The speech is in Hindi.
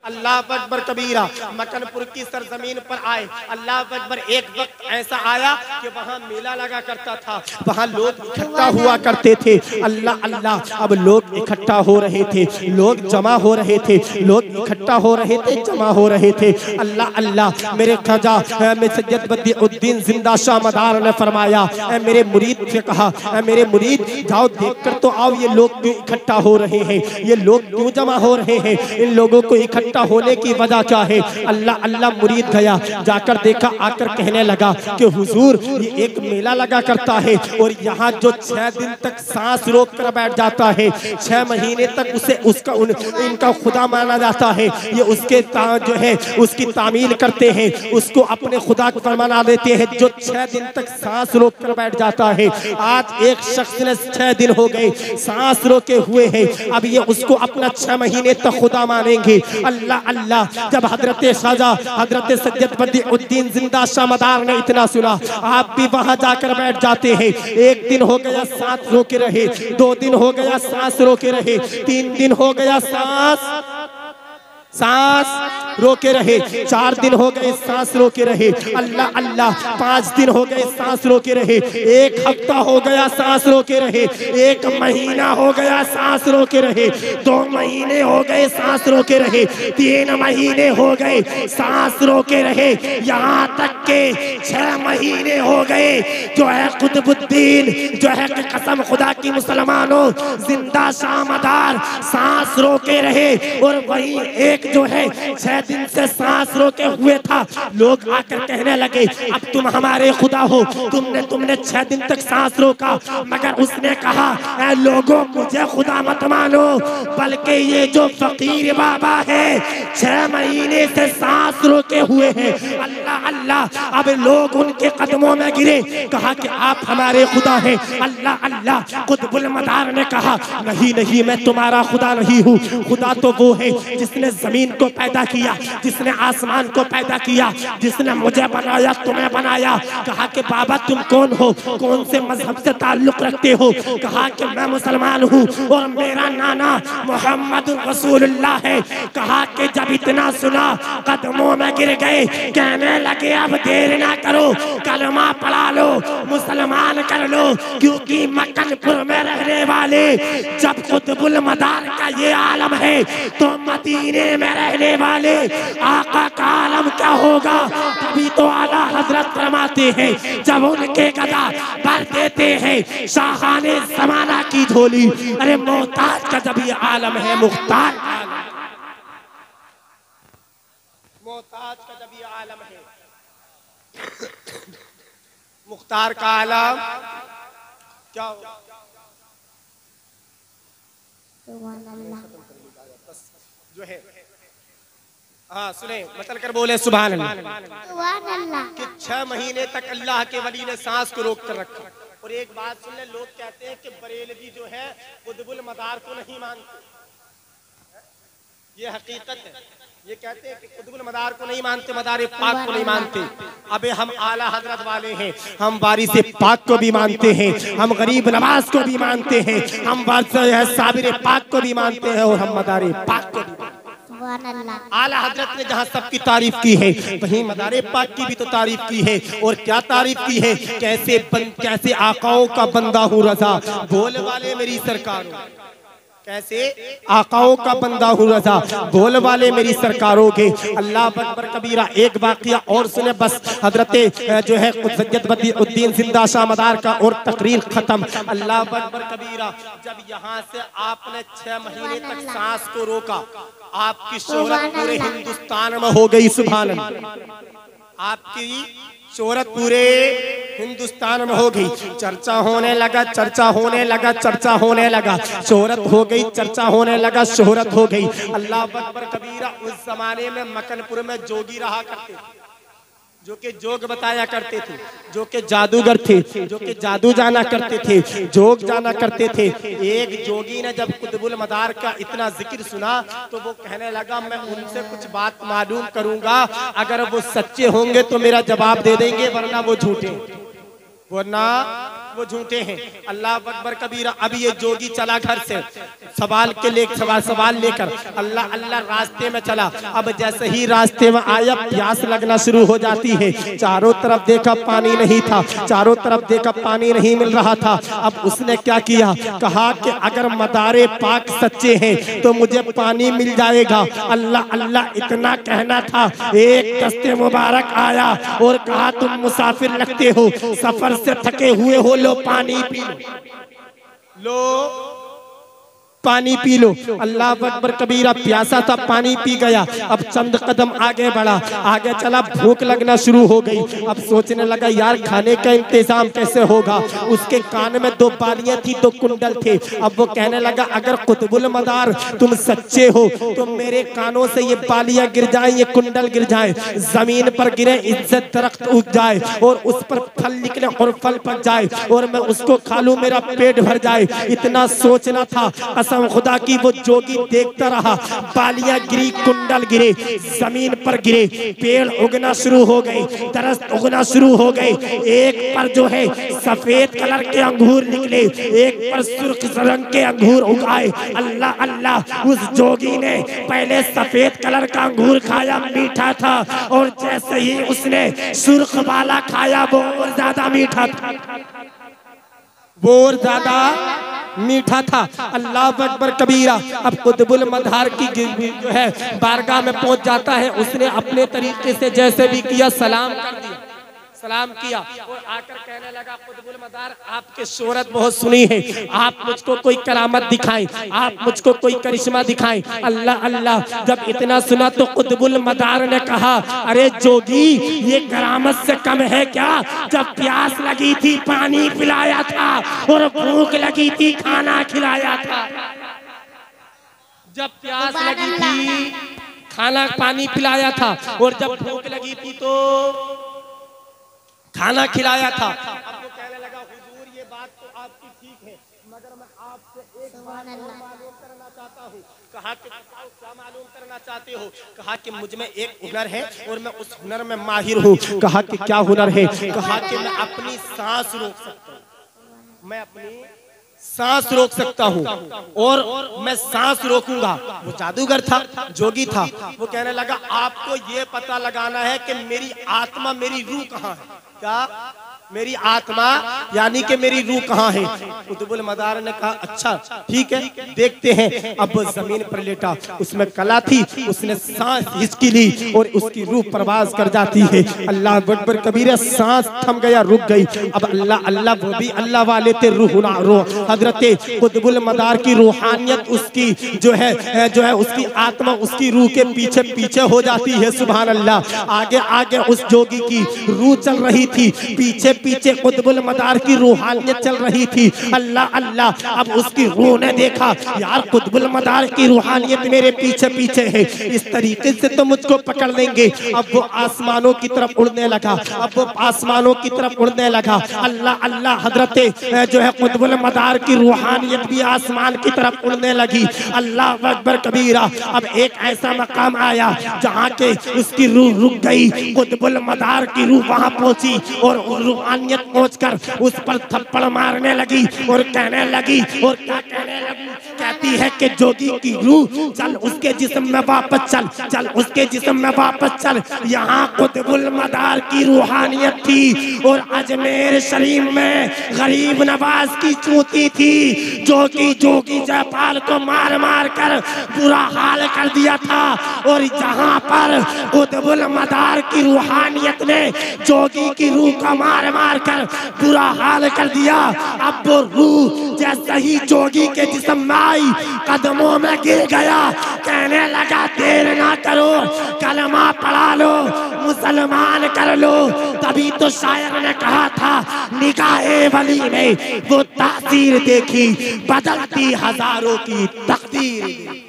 अल्लाह अकबर कबीरा। मकनपुर की सरजमीन पर आए, अल्लाह अकबर। एक वक्त ऐसा आया कि वहाँ मेला लगा करता था, वहाँ लोग इकट्ठा हुआ करते थे। अल्लाह अल्लाह, अब लोग इकट्ठा हो रहे थे, लोग जमा हो रहे थे, लोग इकट्ठा हो रहे थे, जमा हो रहे थे। अल्लाह अल्लाह, मेरे ख्वाजा सैयद बदिउद्दीन जिंदा शाह मदार ने फरमाया, मेरे मुरीद से कहा, मेरे मुरीद जाओ देख कर तो आओ, ये लोग क्यों इकट्ठा हो रहे हैं, ये लोग क्यों जमा हो रहे हैं, इन लोगों को इकट्ठा होने की वजह क्या है। अल्लाह अल्लाह, मुरीद गया, जाकर देखा, आकर कहने लगा कि हुजूर ये एक मेला लगा करता है और यहाँ जो 6 दिन तक सांस रोक कर बैठ जाता है, 6 महीने तक उसे उसका इनका खुदा माना जाता है, ये उसके जो है उसकी तामील करते हैं, उसको अपने खुदा को मना देते हैं, जो 6 दिन तक सांस रोक कर बैठ जाता है। आज एक शख्स ने 6 दिन हो गए सांस रोके हुए हैं, अब ये उसको अपना 6 महीने तक खुदा मानेंगे। अल्लाह अल्लाह, जब हजरत ख्वाजा हजरत सैयद बदिउद्दीन जिंदा शाह मदार ने इतना सुना, आप भी वहां जाकर बैठ जाते हैं। 1 दिन हो गया सांस रोके रहे, 2 दिन हो गया सांस रोके रहे, 3 दिन हो गया सांस रोके रहे, 4 दिन हो गए सांस रोके रहे। अल्लाह अल्लाह, 5 दिन हो गए सांस रोके रहे, 1 हफ्ता हो गया सांस रोके रहे, 1 महीना हो गया सांस रोके रहे, 2 महीने हो गए सांस रोके रहे, 3 महीने हो गए सांस रोके रहे, यहाँ तक के 6 महीने हो गए। जो है कुतुबुद्दीन, जो है कि कसम खुदा की मुसलमानों, जिंदा शाह मदार सांस रोके रहे और वही एक जो है 6 दिन से सांस रोके हुए था। लोग आकर कहने लगे, अब तुम हमारे खुदा हो, तुमने 6 दिन तक सांस रोका। मगर उसने कहा, ऐ लोगों, मुझे खुदा मत मानो, बल्कि ये जो फकीर बाबा है 6 महीने से सांस रोके हुए हैं। अल्लाह अल्लाह, अब लोग उनके कदमों में गिरे, कहा कि आप हमारे खुदा हैं। अल्लाह अल्लाह, कुतुबुल मदार ने कहा, नहीं नहीं, मैं तुम्हारा खुदा नहीं हूँ, खुदा तो वो है जिसने जमीन को पैदा किया, जिसने आसमान को पैदा किया, जिसने मुझे बनाया, तुम्हें बनाया। कहा कि बाबा तुम कौन हो, कौन से मजहब से ताल्लुक रखते हो। कहा कि मैं मुसलमान हूँ और मेरा नाना मोहम्मद रसूलुल्लाह है। कहा कि जब इतना सुना कदमों में गिर गए, कहने लगे अब देर ना करो, कलमा पढ़ा लो, मुसलमान कर लो, क्योंकि मक्कनपुर में रहने वाले जब कुतुबुल मदार का ये आलम है तो मदीने में रहने वाले आका का आलम क्या होगा। तभी तो आला हजरत फरमाते हैं, जब उनके गदा भर देते हैं शाहाने ज़माना की झोली, अरे मोहताज का जब ये आलम है, मुख्तार का आलम, मोहताज का जब ये आलम है, मुख्तार का आलम क्या होगा। जो है हाँ सुने, मतलब कर बोले सुभान अल्लाह। कि 6 महीने तक अल्लाह के वली ने सांस को रोक कर रखा। और एक बात सुन ले, लोग कहते हैं कि बरेलवी जो है कुतुबुल मदार को नहीं मानते, ये हकीकत है। ये कहते हैं कि कुतुबुल मदार को नहीं मानते, मदार पाक को नहीं मानते। अबे हम आला हजरत वाले हैं, हम वारिस पाक को भी मानते हैं, हम गरीब नवाज को भी मानते हैं, हम साबिर पाक को भी मानते हैं और हम मदार पाक को भी मानते हैं। आला हजरत ने जहाँ सबकी तारीफ की है, वहीं मदार पाक की भी तो तारीफ की है। और क्या तारीफ की है, कैसे आकाओं का बंदा हूँ रजा, बोल वाले मेरी सरकार, कैसे आकाओं का बंदा हूँ रजा, बोल वाले मेरी सरकारों के। अल्लाह अकबर कबीरा। एक वाकया और सुने बस, हजरत जो है सैयद बदिउद्दीन जिंदा शाह मदार का और तकरीर खत्म। अल्लाह अकबर कबीरा। जब यहाँ से आपने 6 महीने तक सांस को रोका, आपकी शोहरत पूरे हिंदुस्तान में हो गई। सुभान अल्लाह, आपकी शोहरत पूरे हिंदुस्तान में हो गई। चर्चा होने लगा, चर्चा होने लगा, चर्चा होने लगा, शोहरत हो गई, चर्चा होने लगा, शोहरत हो गई। अल्लाह अकबर कबीरा। उस जमाने में मकनपुर में जोगी रहा करते थे, जो कि जोग बताया करते थे, जो कि जादूगर थे, जो कि जादू जाना करते थे, जोग जाना करते थे। एक जोगी ने जब कुतुबुल मदार का इतना जिक्र सुना तो वो कहने लगा, मैं उनसे कुछ बात मालूम करूंगा, अगर वो सच्चे होंगे तो मेरा जवाब दे देंगे, वरना वो झूठे, वरना वो झूठे हैं। अल्लाह अकबर कबीरा। अब ये जोगी चला घर से सवाल लेकर, अल्लाह अल्लाह रास्ते में चला। अब जैसे ही रास्ते में आया प्यास लगना शुरू हो जाती है। चारों तरफ देखा पानी नहीं था, चारों तरफ देखा पानी नहीं मिल रहा था। अब उसने क्या किया, कहा कि अगर मदारे पाक सच्चे हैं तो मुझे पानी मिल जाएगा। अल्लाह अल्लाह इतना कहना था, एक दस्ते मुबारक आया और कहा तुम मुसाफिर लगते हो, सफर से थके हुए हो, लो पानी पी लो, पानी पी लो। अल्लाह अकबर कबीरा। प्यासा था, पानी पी गया। अब चंद कदम आगे बढ़ा, आगे चला, भूख लगना शुरू हो गई। अब सोचने लगा यार खाने का इंतजाम कैसे होगा। उसके कान में 2 बालियां थी, 2 कुंडल थे। अब वो कहने लगा अगर कुतुबुल मदार तुम सच्चे हो तो मेरे कानों से ये बालियां गिर जाए, ये कुंडल गिर जाए, जमीन पर गिरे, इज्जत दरख्त उग जाए और उस पर फल निकले और फल पक जाए और मैं उसको खा लूं, मेरा पेट भर जाए। इतना सोचना था। खुदा की वो जोगी देखता रहा, बालियां गिरी, कुंडल गिरे, जमीन पर गिरे, पेड़ उगना शुरू हो गए, दरख्त उगना शुरू हो गए। एक पर जो है सफेद कलर के अंगूर निकले, एक पर सुर्ख रंग के अंगूर उगाए। अल्लाह अल्लाह। उस जोगी ने पहले सफेद कलर का अंगूर खाया, मीठा था, और जैसे ही उसने सुर्ख वाला खाया वो और ज्यादा मीठा था, वो और ज्यादा मीठा था। अल्लाह अकबर कबीरा। अब कुतुबुल मदार की जो है बारगाह में पहुंच जाता है। उसने अपने तरीके से जैसे भी किया सलाम कर दिया, सलाम किया और आकर कहने लगा कुतुबुल मदार आपके शोहरत बहुत सुनी है, आप मुझको कोई करामत दिखाएं, आप मुझको कोई करिश्मा दिखाएं। अल्लाह अल्लाह। जब इतना सुना तो कुतुबुल मदार ने कहा अरे जोगी ये करामत से कम है क्या, जब प्यास लगी थी पानी पिलाया था और भूख लगी थी खाना खिलाया था। जब प्यास लगी थी खाना पानी पिलाया था और जब भूख लगी थी तो खाना खिलाया था। अब वो कहने लगा हुजूर ये बात तो आपकी ठीक है, मगर मैं आपसे एक बात मालूम करना चाहता हूँ। कहा कि क्या मालूम करना चाहते हो। कहा कि मुझ में एक हुनर है और मैं उस हुनर में माहिर हूँ। कहा कि क्या हुनर है। कहा कि मैं अपनी सांस रोक सकता हूँ, मैं अपनी सांस रोक सकता हूँ और मैं सांस रोकूंगा। वो जादूगर था, जोगी था। वो कहने लगा आपको ये पता लगाना है कि मेरी आत्मा, मेरी रूह कहाँ है। क्या मेरी आत्मा यानी कि मेरी रूह कहाँ है। कुतुबुल मदार ने कहा अच्छा ठीक है देखते हैं। अब जमीन पर लेटा, उसमें कला थी, उसने सांस हिचकी ली और उसकी रूह प्रवास कर जाती है। अल्लाह अकबर कबीरा। सांस थम गया, रुक गई। अब अल्लाह अल्लाह, वो भी अल्लाह वाले थे। हजरत कुतुबुल मदार की रूहानियत उसकी जो है उसकी आत्मा उसकी रूह के पीछे पीछे हो जाती है। सुभान अल्लाह। आगे आगे उस जोगी की रूह चल रही थी, पीछे पीछे कुतुबुल मदार की रूहानियत चल रही थी। अल्लाह अल्लाह। अब उसकी रूह ने देखा यार कुतुबुल मदार की रूहानियत मेरे पीछे पीछे है, इस तरीके से तो मुझको पकड़ लेंगे। अब वो आसमानों की तरफ उड़ने लगा, अब वो आसमानों की तरफ उड़ने लगा। अल्लाह अल्लाह। हजरत जो है कुतुबुल मदार की रूहानियत भी आसमान की तरफ उड़ने लगी। अल्लाह अकबर कबीरा। अब एक ऐसा मकाम आया जहाँ के उसकी रूह रुक गई। कुतुबुल मदार की रूह वहाँ पहुंची और रूहानियत पहुंचकर उस पर थप्पड़ मारने लगी और कहने लगी, और क्या कहने लगी, कहती है कि जोगी की रूह चल उसके जिस्म में वापस चल, चल उसके जिस्म में वापस चल। यहाँ कुतुबुल मदार की रूहानियत थी और अजमेर शरीफ में गरीब नवाज की चूती थी, जो कि जोगी जयपाल को मार मार कर बुरा हाल कर दिया था। और जहाँ पर कुतुबुल मदार की रूहानियत ने जोगी की रूह का मार मार कर बुरा हाल कर दिया, अब वो रूह जैसे ही जोगी के जिस्म में आई कदमों में गिर गया, कहने लगा देर ना करो, कलमा पढ़ा लो, मुसलमान कर लो। तभी तो शायर ने कहा था निगाहे वली ने वो तासीर देखी, बदलती हजारों की तकदीर।